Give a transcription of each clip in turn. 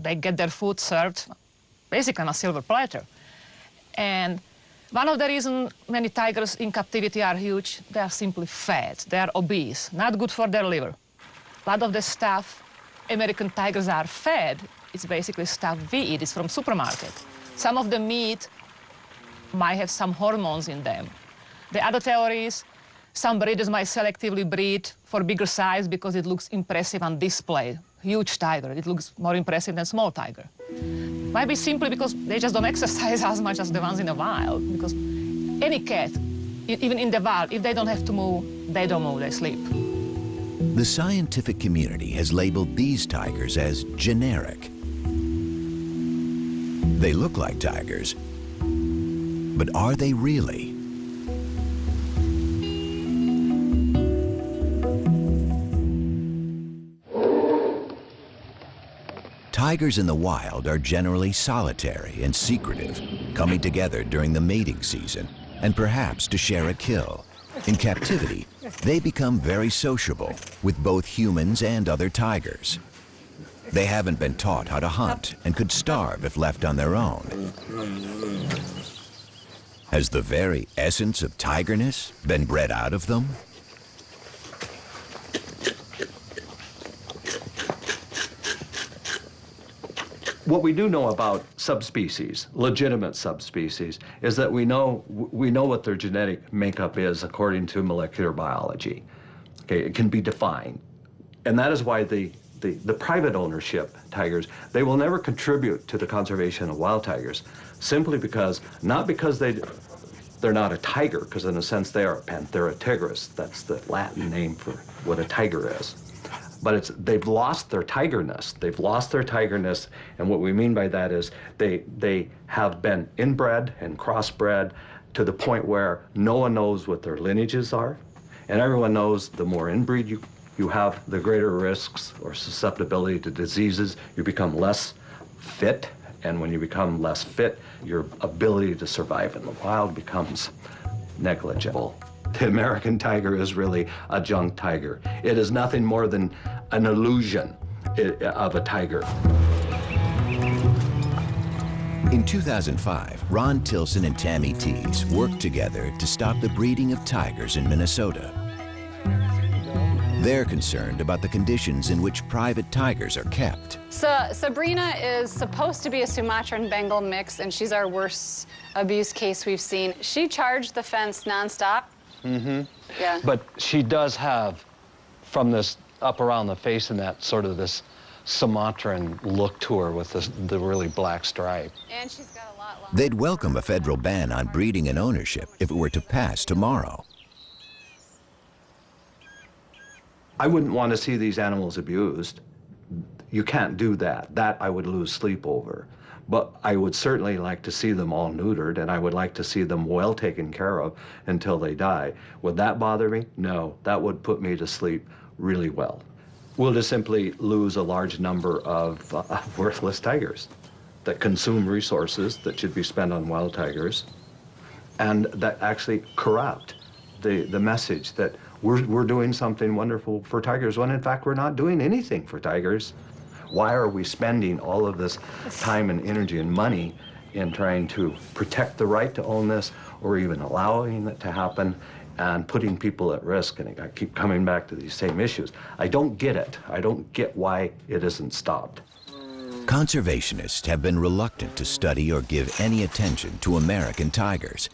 they get their food served basically on a silver platter. And one of the reasons many tigers in captivity are huge, they are simply fat, they are obese, not good for their liver. A lot of the stuff American tigers are fed, it's basically stuff we eat, it's from supermarket. Some of the meat might have some hormones in them. The other theory is some breeders might selectively breed for bigger size because it looks impressive on display. Huge tiger, it looks more impressive than small tiger. Might be simply because they just don't exercise as much as the ones in the wild, because any cat, even in the wild, if they don't have to move, they don't move, they sleep. The scientific community has labeled these tigers as generic. They look like tigers, but are they really? Tigers in the wild are generally solitary and secretive, coming together during the mating season and perhaps to share a kill. In captivity, they become very sociable with both humans and other tigers. They haven't been taught how to hunt and could starve if left on their own. Has the very essence of tigerness been bred out of them? What we do know about subspecies, legitimate subspecies, is that we know what their genetic makeup is according to molecular biology. Okay, it can be defined. And that is why the private ownership tigers, they will never contribute to the conservation of wild tigers, simply because, not because they're not a tiger, because in a sense they are a Panthera tigris. That's the Latin name for what a tiger is. But they've lost their tigerness. They've lost their tigerness, and what we mean by that is they have been inbred and crossbred to the point where no one knows what their lineages are, and everyone knows the more inbreed you have, the greater risks or susceptibility to diseases. You become less fit, and when you become less fit, your ability to survive in the wild becomes negligible. The American tiger is really a junk tiger. It is nothing more than an illusion of a tiger. In 2005, Ron Tilson and Tammy Tees worked together to stop the breeding of tigers in Minnesota. They're concerned about the conditions in which private tigers are kept. So Sabrina is supposed to be a Sumatran Bengal mix, and she's our worst abuse case we've seen. She charged the fence nonstop. Mm-hmm. Yeah. But she does have, from this up around the face and that, sort of this Sumatran look to her with the really black stripe. And she's got a lot longer. They'd welcome a federal ban on breeding and ownership if it were to pass tomorrow. I wouldn't want to see these animals abused. You can't do that. That I would lose sleep over. But I would certainly like to see them all neutered, and I would like to see them well taken care of until they die. Would that bother me? No, that would put me to sleep really well. We'll just simply lose a large number of worthless tigers that consume resources that should be spent on wild tigers, and that actually corrupt the message that we're doing something wonderful for tigers, when in fact we're not doing anything for tigers. Why are we spending all of this time and energy and money in trying to protect the right to own this, or even allowing it to happen, and putting people at risk? And I keep coming back to these same issues. I don't get it. I don't get why it isn't stopped. Conservationists have been reluctant to study or give any attention to American tigers.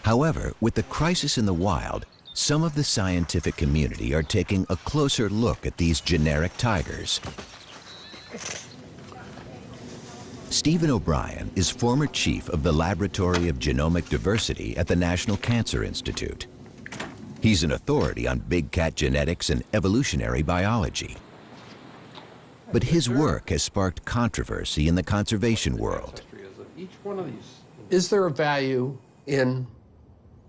However, with the crisis in the wild, some of the scientific community are taking a closer look at these generic tigers. Stephen O'Brien is former chief of the Laboratory of Genomic Diversity at the National Cancer Institute. He's an authority on big cat genetics and evolutionary biology. But his work has sparked controversy in the conservation world. Is there a value in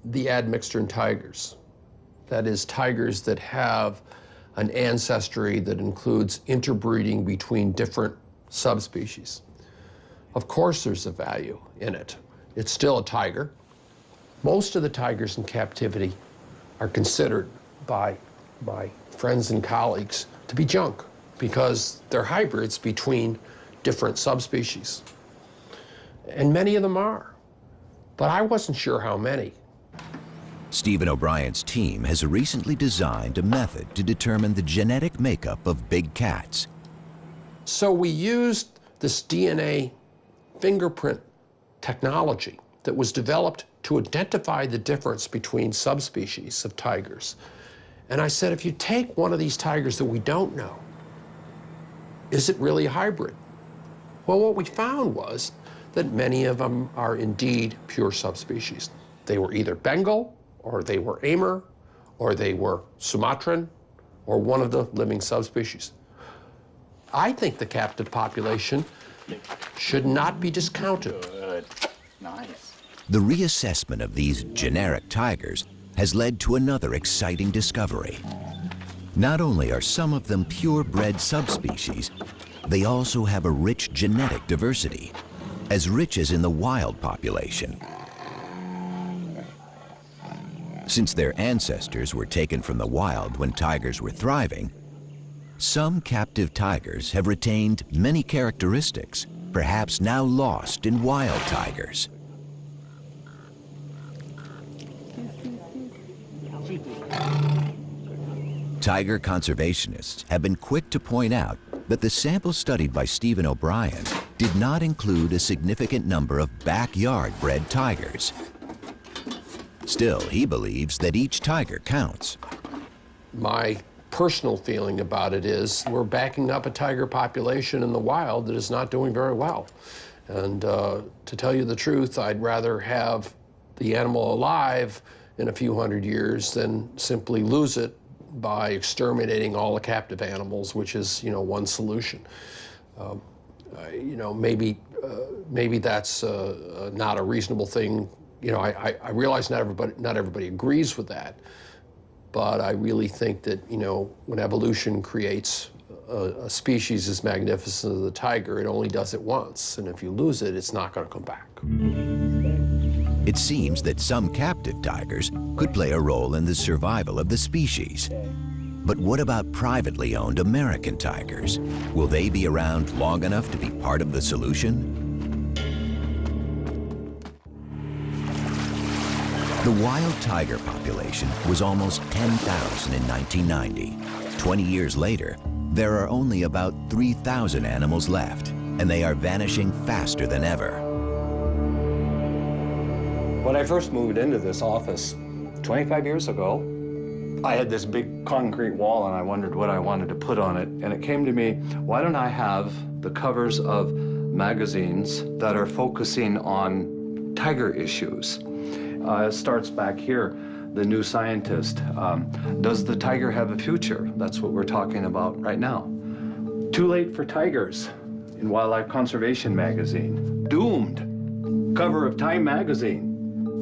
the admixture in tigers? That is, tigers that have an ancestry that includes interbreeding between different subspecies. Of course there's a value in it. It's still a tiger. Most of the tigers in captivity are considered by my friends and colleagues to be junk. because they're hybrids between different subspecies. And many of them are, but I wasn't sure how many. Stephen O'Brien's team has recently designed a method to determine the genetic makeup of big cats. So we used this DNA fingerprint technology that was developed to identify the difference between subspecies of tigers. And I said, if you take one of these tigers that we don't know, is it really a hybrid? Well, what we found was that many of them are indeed pure subspecies. They were either Bengal, or they were Amur, or they were Sumatran, or one of the living subspecies. I think the captive population should not be discounted. Good. Nice. The reassessment of these generic tigers has led to another exciting discovery. Not only are some of them purebred subspecies, they also have a rich genetic diversity, as rich as in the wild population. Since their ancestors were taken from the wild when tigers were thriving, some captive tigers have retained many characteristics, perhaps now lost in wild tigers. Tiger conservationists have been quick to point out that the sample studied by Stephen O'Brien did not include a significant number of backyard-bred tigers. Still, he believes that each tiger counts. My personal feeling about it is we're backing up a tiger population in the wild that is not doing very well. And to tell you the truth, I'd rather have the animal alive in a few hundred years than simply lose it by exterminating all the captive animals, which is, one solution. Maybe that's not a reasonable thing. I realize not everybody agrees with that, but I really think that, when evolution creates a species as magnificent as the tiger, it only does it once, and if you lose it, it's not going to come back. It seems that some captive tigers could play a role in the survival of the species. But what about privately owned American tigers? Will they be around long enough to be part of the solution? The wild tiger population was almost 10,000 in 1990. 20 years later, there are only about 3,000 animals left, and they are vanishing faster than ever. When I first moved into this office 25 years ago, I had this big concrete wall and I wondered what I wanted to put on it. And it came to me, why don't I have the covers of magazines that are focusing on tiger issues? It starts back here, The New Scientist. Does the tiger have a future? That's what we're talking about right now. Too Late for Tigers in Wildlife Conservation Magazine. Doomed, cover of Time Magazine.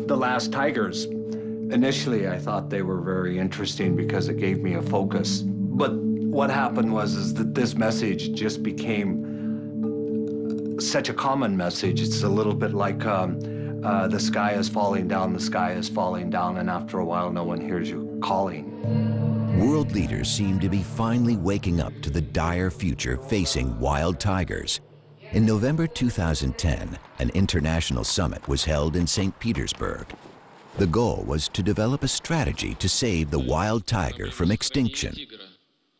The Last Tigers. Initially, I thought they were very interesting because it gave me a focus. But what happened was that this message just became such a common message. It's a little bit like the sky is falling down, the sky is falling down, and after a while, no one hears you calling. World leaders seem to be finally waking up to the dire future facing wild tigers. In November 2010, an international summit was held in St. Petersburg. The goal was to develop a strategy to save the wild tiger from extinction.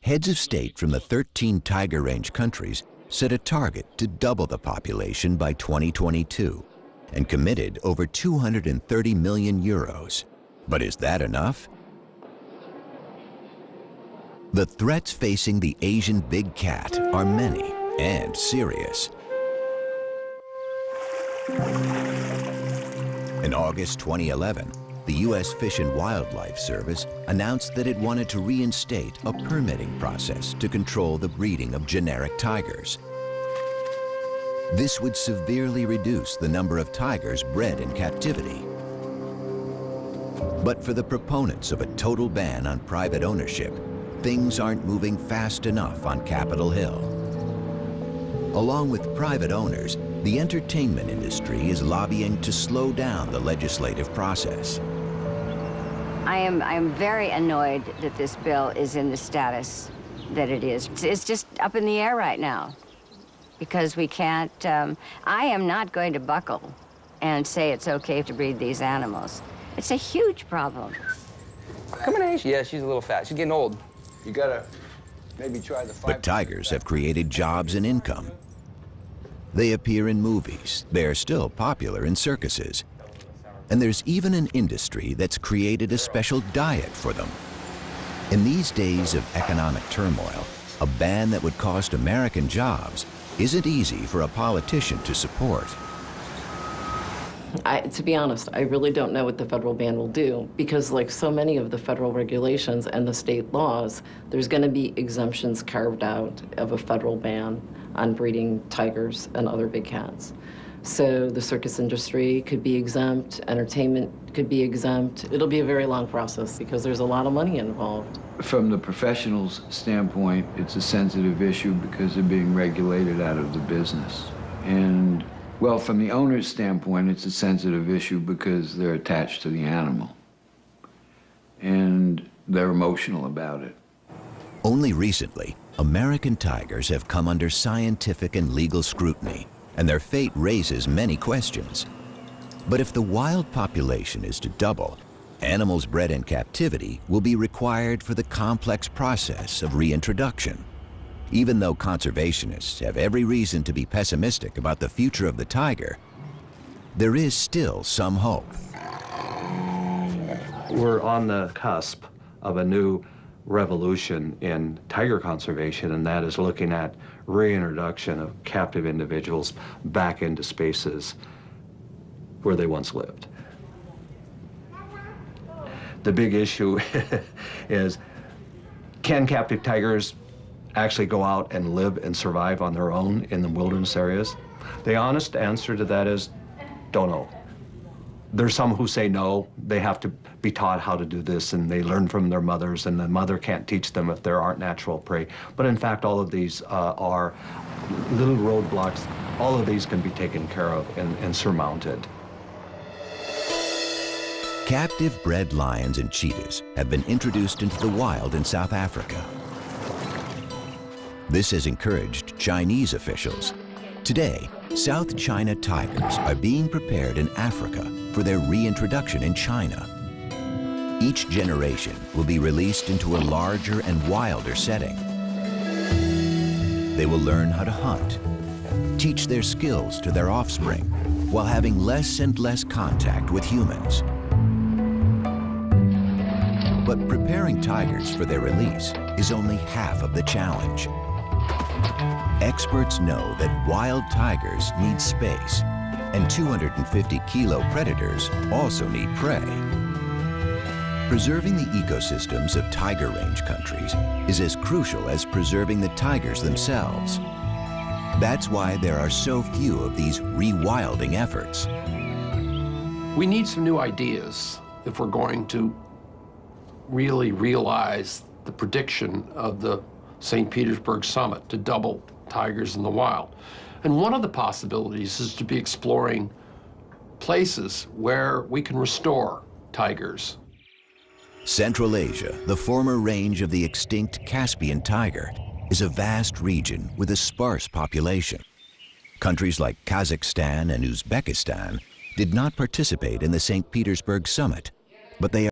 Heads of state from the 13 tiger range countries set a target to double the population by 2022 and committed over 230 million euros. But is that enough? The threats facing the Asian big cat are many and serious. In August 2011, the U.S. Fish and Wildlife Service announced that it wanted to reinstate a permitting process to control the breeding of generic tigers. This would severely reduce the number of tigers bred in captivity. But for the proponents of a total ban on private ownership, things aren't moving fast enough on Capitol Hill. Along with private owners, the entertainment industry is lobbying to slow down the legislative process. I am very annoyed that this bill is in the status that it is. It's just up in the air right now because we can't, I am not going to buckle and say it's okay to breed these animals. It's a huge problem. Come in age? Yeah, she's a little fat. She's getting old. You gotta maybe try the 5. But tigers have created jobs and income. They appear in movies. They are still popular in circuses. And there's even an industry that's created a special diet for them. In these days of economic turmoil, a ban that would cost American jobs isn't easy for a politician to support. To be honest, I really don't know what the federal ban will do because like so many of the federal regulations and the state laws, there's going to be exemptions carved out of a federal ban on breeding tigers and other big cats. So the circus industry could be exempt, entertainment could be exempt. It'll be a very long process because there's a lot of money involved. From the professional's standpoint, it's a sensitive issue because they're being regulated out of the business. And, well, from the owner's standpoint, it's a sensitive issue because they're attached to the animal. And they're emotional about it. Only recently, American tigers have come under scientific and legal scrutiny, and their fate raises many questions. But if the wild population is to double, animals bred in captivity will be required for the complex process of reintroduction. Even though conservationists have every reason to be pessimistic about the future of the tiger, there is still some hope. We're on the cusp of a new revolution in tiger conservation, and that is looking at reintroduction of captive individuals back into spaces where they once lived. The big issue is, can captive tigers actually go out and live and survive on their own in the wilderness areas? The honest answer to that is, don't know. There's some who say no, they have to be taught how to do this, and they learn from their mothers, and the mother can't teach them if there aren't natural prey. But in fact, all of these are little roadblocks. All of these can be taken care of and surmounted. Captive bred lions and cheetahs have been introduced into the wild in South Africa. This has encouraged Chinese officials. Today, South China tigers are being prepared in Africa for their reintroduction in China. Each generation will be released into a larger and wilder setting. They will learn how to hunt, teach their skills to their offspring, while having less and less contact with humans. But preparing tigers for their release is only half of the challenge. Experts know that wild tigers need space, and 250-kilo predators also need prey. Preserving the ecosystems of tiger range countries is as crucial as preserving the tigers themselves. That's why there are so few of these rewilding efforts. We need some new ideas if we're going to really realize the prediction of the St. Petersburg summit to double tigers in the wild. And one of the possibilities is to be exploring places where we can restore tigers. Central Asia, the former range of the extinct Caspian tiger, is a vast region with a sparse population. Countries like Kazakhstan and Uzbekistan did not participate in the St. Petersburg summit, but they